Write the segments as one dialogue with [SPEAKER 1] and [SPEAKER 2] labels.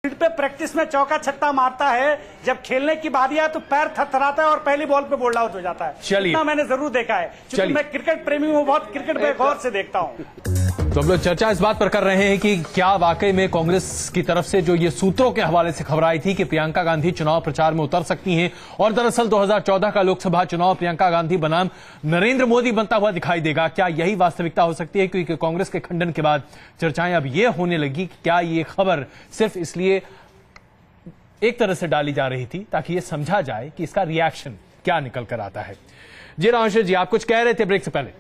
[SPEAKER 1] Field पे practice में चौका छक्का मारता है, जब खेलने की बारी आए तो पैर थरथराता है और पहली बॉल पे बोल्ड आउट हो जाता है। इतना मैंने जरूर देखा है, क्योंकि मैं क्रिकेट प्रेमी हूँ, बहुत क्रिकेट पे गौर से देखता हूँ।
[SPEAKER 2] तो हम लोग चर्चा इस बात पर कर रहे हैं कि क्या वाकई में कांग्रेस की तरफ से जो ये सूत्रों के हवाले से खबर आई थी कि प्रियंका गांधी चुनाव प्रचार में उतर सकती हैं, और दरअसल 2014 का लोकसभा चुनाव प्रियंका गांधी बनाम नरेंद्र मोदी बनता हुआ दिखाई देगा। क्या यही वास्तविकता हो सकती है? क्योंकि कांग्रेस के खंडन के बाद चर्चाएं अब ये होने लगी कि क्या ये खबर सिर्फ इसलिए एक तरह से डाली जा रही थी ताकि ये समझा जाए कि इसका रिएक्शन क्या निकल कर आता है। जी रामशेर जी, आप कुछ कह रहे थे ब्रेक से पहले।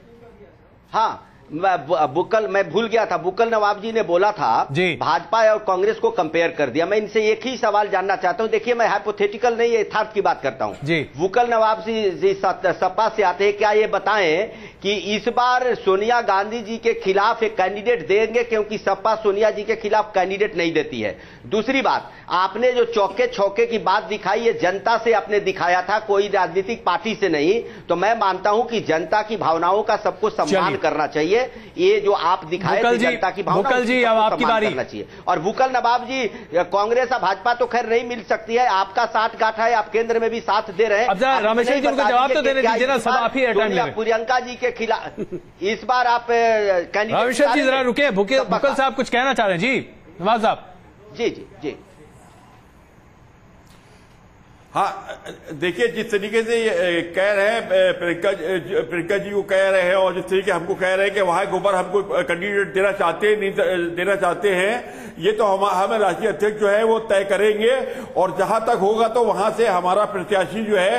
[SPEAKER 3] हाँ, मैं भूल गया था। बुक्कल नवाब जी ने बोला था भाजपा और कांग्रेस को कंपेयर कर दिया। मैं इनसे एक ही सवाल जानना चाहता हूं। देखिए, मैं हाइपोथेटिकल नहीं, यथार्थ की बात करता हूं। बुक्कल नवाब जी सपा से आते हैं, क्या ये बताएं कि इस बार सोनिया गांधी जी के खिलाफ एक कैंडिडेट देंगे, क्योंकि सपा सोनिया जी के खिलाफ कैंडिडेट नहीं देती है। दूसरी बात, आपने जो चौके छौके की बात दिखाई, ये जनता से आपने दिखाया था, कोई राजनीतिक पार्टी से नहीं। तो मैं मानता हूं कि जनता की भावनाओं का सबको सम्मान करना चाहिए। ये जो आप दिखाए थे जनता की भावना,
[SPEAKER 2] बुक्कल जी अब आपकी बारी
[SPEAKER 3] करना चाहिए। और बुक्कल नवाब जी, कांग्रेस और भाजपा तो खैर नहीं मिल सकती है, आपका साठ गांठ है, आप केंद्र में भी साथ दे रहे हैं।
[SPEAKER 2] अब रामेश्वर जी उनको जवाब तो देने दीजिए ना, सब आप ही
[SPEAKER 3] प्रियंका जी के खिलाफ इस बार आप कैंडिडेट।
[SPEAKER 2] रामेश्वर जी जरा रुके, बुक्कल साहब कुछ कहना चाह रहे हैं। जी नवाब साहब।
[SPEAKER 3] जी जी जी।
[SPEAKER 4] हाँ, देखिए, जिस तरीके से कह रहे हैं प्रियंका जी को कह रहे हैं, और जिस तरीके हमको कह रहे हैं कि वहां गोबर हमको कैंडिडेट देना चाहते हैं, नहीं देना चाहते हैं, ये तो हमें राष्ट्रीय अध्यक्ष जो है वो तय करेंगे। और जहां तक होगा तो वहां से हमारा प्रत्याशी जो है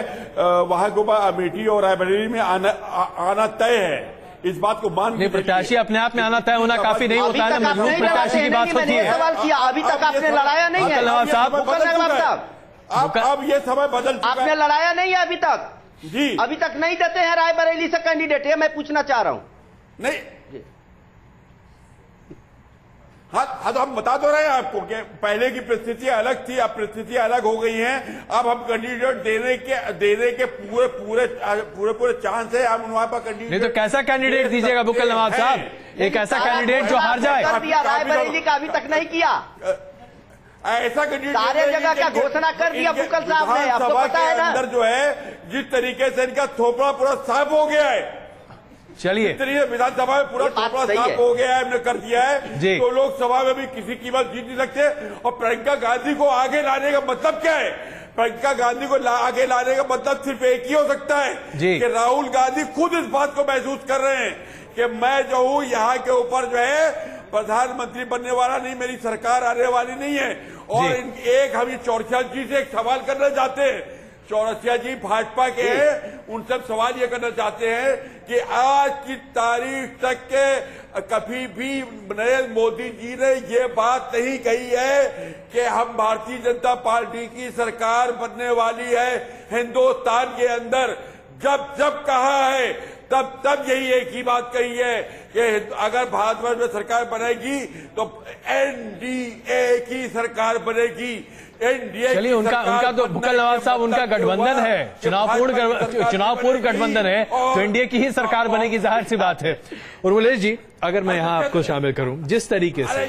[SPEAKER 4] वहां गोबर अमेठी और रायबरेली में आना तय है। इस बात को मान
[SPEAKER 2] नहीं, प्रत्याशी अपने आप में आना तय होना काफी नहीं होता है, मजबूत प्रत्याशी की बात होती है।
[SPEAKER 3] सवाल किया, अभी तक आपने लड़ाया नहीं है साहब।
[SPEAKER 4] अब ये समय बदल चुका है।
[SPEAKER 3] आपने लड़ाया नहीं है अभी तक
[SPEAKER 4] जी,
[SPEAKER 3] अभी तक नहीं देते हैं रायबरेली से कैंडिडेट, ये मैं पूछना चाह रहा हूं।
[SPEAKER 4] नहीं, हाँ तो हम बता तो रहे हैं आपको कि पहले की परिस्थितियां अलग थी, अब परिस्थितियां अलग हो गई हैं। अब हम कैंडिडेट देने के पूरे चांस है। हम वहां पर कैंडिडेट
[SPEAKER 2] नहीं, तो कैसा कैंडिडेट दीजिएगा बुक्कल नवाब साहब? एक ऐसा कैंडिडेट जो हार जाए।
[SPEAKER 3] रायबरेली का अभी तक नहीं किया,
[SPEAKER 4] ऐसा कैंडिडेट
[SPEAKER 3] सारे जगह का घोषणा कर दिया बुक्कल साहब ने। आपको पता है ना,
[SPEAKER 4] अंदर जो है जिस तरीके से इनका थोपड़ा पूरा साफ हो गया है,
[SPEAKER 2] चलिए
[SPEAKER 4] विधानसभा में पूरा थोपड़ा साफ हो गया है, हमने कर दिया है, तो लोकसभा में भी किसी कीमत जीत नहीं सकते। और प्रियंका गांधी को आगे लाने का मतलब क्या है? प्रियंका गांधी को आगे लाने का मतलब सिर्फ एक ही हो सकता है कि राहुल गांधी खुद इस बात को महसूस कर रहे हैं कि मैं जो हूं यहाँ के ऊपर जो है प्रधानमंत्री बनने वाला नहीं, मेरी सरकार आने वाली नहीं है। और एक हम चौरसिया जी से एक सवाल करना चाहते हैं। चौरसिया जी भाजपा के हैं, उन सब सवाल ये करना चाहते हैं कि आज की तारीख तक के कभी भी नरेंद्र मोदी जी ने ये बात नहीं कही है कि हम भारतीय जनता पार्टी की सरकार बनने वाली है हिंदुस्तान के अंदर। जब कहा है तब यही एक ही बात कही है कि अगर भारतवर्ष में सरकार बनेगी तो एनडीए की सरकार बनेगी। एनडीए
[SPEAKER 2] चलिए, उनका तो बुक्कल नवाब साहब उनका गठबंधन है, चुनाव पूर्व गठबंधन है, तो एनडीए की ही सरकार बनेगी, जाहिर सी बात है। और उर्वलेश जी, अगर मैं यहाँ आपको शामिल करूं, जिस तरीके से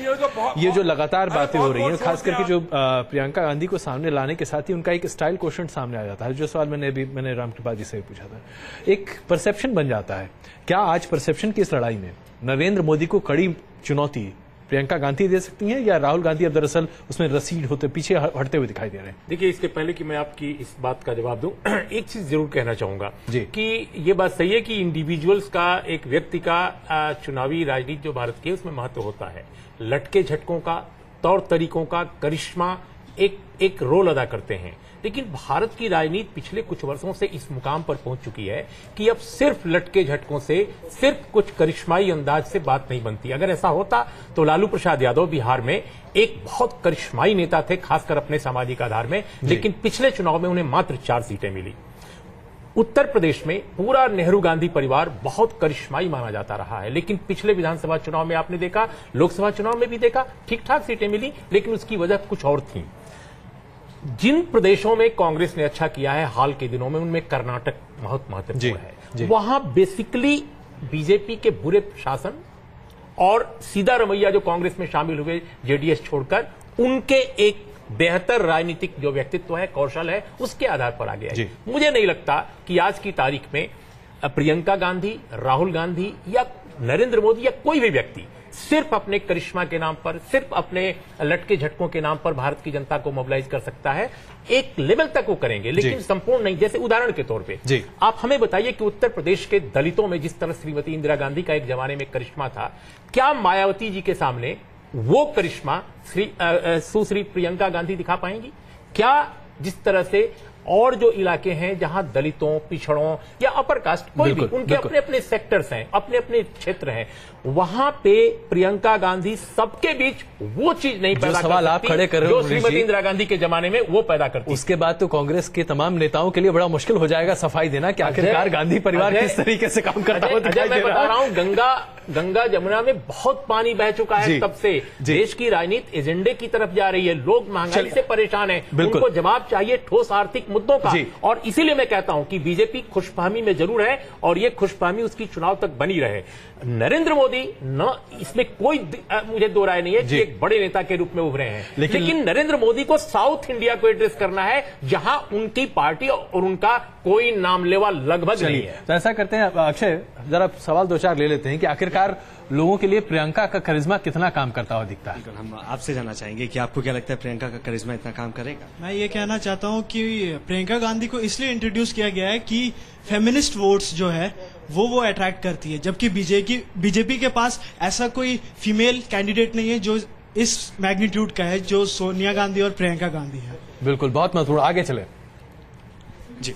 [SPEAKER 2] ये जो लगातार बातें हो रही हैं, खास करके जो प्रियंका गांधी को सामने लाने के साथ ही उनका एक स्टाइल क्वेश्चन सामने आ जाता है, जो सवाल मैंने रामकृपाल जी से भी पूछा था, एक परसेप्शन बन जाता है। क्या आज परसेप्शन की इस लड़ाई में नरेंद्र मोदी को कड़ी चुनौती प्रियंका गांधी दे सकती हैं, या राहुल गांधी अब दरअसल उसमें रसीड होते पीछे हटते हुए दिखाई दे रहे हैं?
[SPEAKER 5] देखिए, इसके पहले कि मैं आपकी इस बात का जवाब दूं, एक चीज जरूर कहना चाहूंगा कि ये बात सही है कि इंडिविजुअल्स का, एक व्यक्ति का चुनावी राजनीति जो भारत की है उसमें महत्व होता है। लटके झटकों का, तौर तरीकों का, करिश्मा एक रोल अदा करते हैं। लेकिन भारत की राजनीति पिछले कुछ वर्षों से इस मुकाम पर पहुंच चुकी है कि अब सिर्फ लटके झटकों से, सिर्फ कुछ करिश्माई अंदाज से बात नहीं बनती। अगर ऐसा होता तो लालू प्रसाद यादव बिहार में एक बहुत करिश्माई नेता थे, खासकर अपने सामाजिक आधार में, लेकिन पिछले चुनाव में उन्हें मात्र 4 सीटें मिली। उत्तर प्रदेश में पूरा नेहरू गांधी परिवार बहुत करिश्माई माना जाता रहा है, लेकिन पिछले विधानसभा चुनाव में आपने देखा, लोकसभा चुनाव में भी देखा, ठीक ठाक सीटें मिली, लेकिन उसकी वजह कुछ और थी। जिन प्रदेशों में कांग्रेस ने अच्छा किया है हाल के दिनों में, उनमें कर्नाटक बहुत महत्वपूर्ण है। वहां बेसिकली बीजेपी के बुरे प्रशासन और सीधा रवैया जो कांग्रेस में शामिल हुए जेडीएस छोड़कर, उनके एक बेहतर राजनीतिक जो व्यक्तित्व है, कौशल है, उसके आधार पर आ गया है। मुझे नहीं लगता कि आज की तारीख में प्रियंका गांधी, राहुल गांधी या नरेंद्र मोदी या कोई भी व्यक्ति सिर्फ अपने करिश्मा के नाम पर, सिर्फ अपने लटके झटकों के नाम पर भारत की जनता को मोबिलाइज कर सकता है। एक लेवल तक वो करेंगे, लेकिन संपूर्ण नहीं। जैसे उदाहरण के तौर पे आप हमें बताइए कि उत्तर प्रदेश के दलितों में जिस तरह श्रीमती इंदिरा गांधी का एक जमाने में करिश्मा था, क्या मायावती जी के सामने वो करिश्मा सुश्री प्रियंका गांधी दिखा पाएंगी? क्या जिस तरह से और जो इलाके हैं जहां दलितों, पिछड़ों या अपर कास्ट कोई भी, उनके अपने अपने सेक्टर्स हैं, अपने अपने क्षेत्र हैं, वहां पे प्रियंका गांधी सबके बीच वो चीज नहीं पैदा कर सकती जो श्रीमती इंदिरा गांधी के जमाने में वो पैदा करती।
[SPEAKER 2] उसके बाद तो कांग्रेस के तमाम नेताओं के लिए बड़ा मुश्किल हो जाएगा सफाई देना कि आखिरकार गांधी परिवार किस तरीके से काम करता है।
[SPEAKER 5] मैं बता रहा हूं, गंगा जमुना में बहुत पानी बह चुका है, तब से देश की राजनीति एजेंडे की तरफ जा रही है। लोग महंगाई से परेशान हैं, उनको जवाब चाहिए ठोस आर्थिक मुद्दों का। और इसीलिए मैं कहता हूं कि बीजेपी खुशफहमी में जरूर है और ये खुशफहमी उसकी चुनाव तक बनी रहे। नरेंद्र मोदी न इसमें कोई मुझे दो राय नहीं है कि एक बड़े नेता के रूप में उभरे हैं, लेकिन नरेंद्र मोदी को साउथ इंडिया को एड्रेस करना है जहां उनकी पार्टी और उनका कोई नामलेवा लगभग नहीं है।
[SPEAKER 2] तो ऐसा करते हैं अक्षय, जरा सवाल दो चार ले लेते हैं कि आखिरकार लोगों के लिए प्रियंका का करिश्मा कितना काम करता हुआ दिखता है।
[SPEAKER 6] हम आपसे जानना चाहेंगे कि आपको क्या लगता है प्रियंका का करिश्मा इतना काम करेगा?
[SPEAKER 7] मैं ये कहना चाहता हूँ कि प्रियंका गांधी को इसलिए इंट्रोड्यूस किया गया है कि फेमिनिस्ट वोट्स जो है वो अट्रैक्ट करती है, जबकि बीजेपी के पास ऐसा कोई फीमेल कैंडिडेट नहीं है जो इस मैग्नीट्यूड का है जो सोनिया गांधी और प्रियंका गांधी है।
[SPEAKER 2] बिल्कुल, बहुत महत्वपूर्ण। आगे चले
[SPEAKER 7] जी।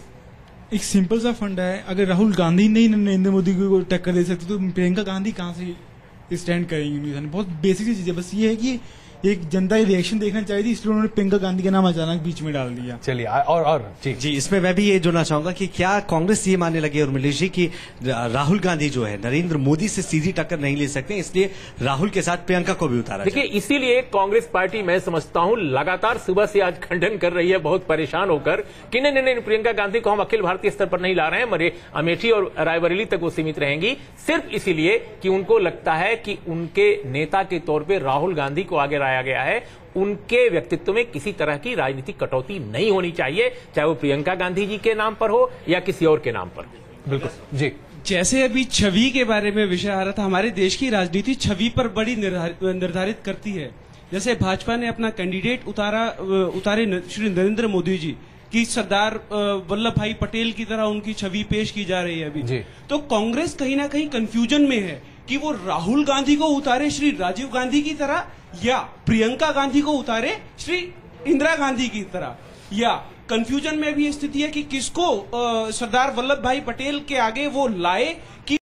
[SPEAKER 8] एक सिंपल सा फंडा है, अगर राहुल गांधी नहीं नरेंद्र मोदी को टक्कर दे सकते तो प्रियंका गांधी कहां से स्टैंड करेंगी? बहुत बेसिक सी चीज है, बस ये है कि एक जनता की रिएक्शन देखना चाहिए थी, इसलिए उन्होंने प्रियंका गांधी का नाम अचानक बीच में डाल दिया।
[SPEAKER 2] चलिए और
[SPEAKER 6] जी इसमें मैं भी ये जोड़ना चाहूंगा कि क्या कांग्रेस ये मानने लगी उर्मिलेश जी कि राहुल गांधी जो है नरेंद्र मोदी से सीधी टक्कर नहीं ले सकते, इसलिए राहुल के साथ प्रियंका को भी उतारा?
[SPEAKER 5] देखिए, इसीलिए कांग्रेस पार्टी मैं समझता हूं लगातार सुबह से आज खंडन कर रही है, बहुत परेशान होकर कि नहीं प्रियंका गांधी को हम अखिल भारतीय स्तर पर नहीं ला रहे हैं, मरे अमेठी और रायबरेली तक वो सीमित रहेंगी, सिर्फ इसीलिए कि उनको लगता है कि उनके नेता के तौर पर राहुल गांधी को आगे लाया गया है। उनके व्यक्तित्व में किसी तरह की राजनीतिक कटौती नहीं होनी चाहिए, चाहे वो प्रियंका गांधी जी के नाम पर हो या किसी और के नाम पर।
[SPEAKER 2] बिल्कुल जी।
[SPEAKER 9] जैसे अभी छवि के बारे में विषय आ रहा था, हमारे देश की राजनीति छवि पर बड़ी निर्धारित करती है। जैसे भाजपा ने अपना कैंडिडेट उतारे श्री नरेंद्र मोदी जी कि सरदार वल्लभ भाई पटेल की तरह उनकी छवि पेश की जा रही है अभी, तो कांग्रेस कहीं ना कहीं कंफ्यूजन में है कि वो राहुल गांधी को उतारे श्री राजीव गांधी की तरह या प्रियंका गांधी को उतारे श्री इंदिरा गांधी की तरह, या कंफ्यूजन में भी स्थिति है कि किसको सरदार वल्लभ भाई पटेल के आगे वो लाए कि